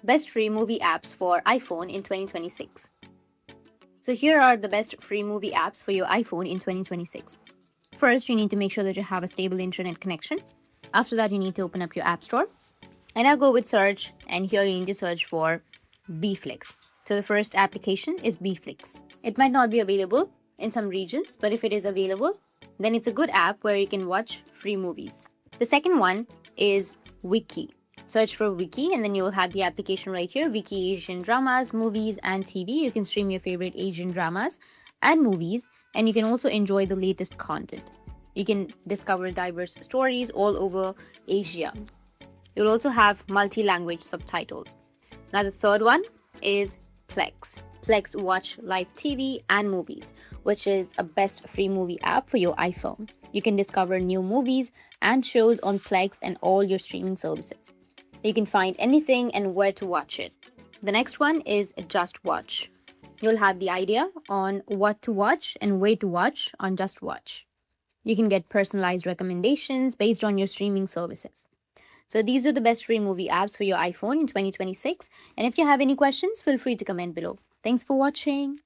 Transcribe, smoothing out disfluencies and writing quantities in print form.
Best free movie apps for iPhone in 2026. So here are the best free movie apps for your iPhone in 2026. First, you need to make sure that you have a stable internet connection. After that, you need to open up your app store. And I'll go with search, and here you need to search for Bflix. So the first application is Bflix. It might not be available in some regions, but if it is available, then it's a good app where you can watch free movies. The second one is Wiki. Search for Wiki and then you will have the application right here, Wiki Asian Dramas, Movies and TV. You can stream your favorite Asian dramas and movies, and you can also enjoy the latest content. You can discover diverse stories all over Asia. You'll also have multi-language subtitles. Now the third one is Plex. Plex Watch Live TV and Movies, which is a best free movie app for your iPhone. You can discover new movies and shows on Plex and all your streaming services. You can find anything and where to watch it. The next one is Just Watch. You'll have the idea on what to watch and where to watch on Just Watch. You can get personalized recommendations based on your streaming services. So these are the best free movie apps for your iPhone in 2026. And if you have any questions, feel free to comment below. Thanks for watching.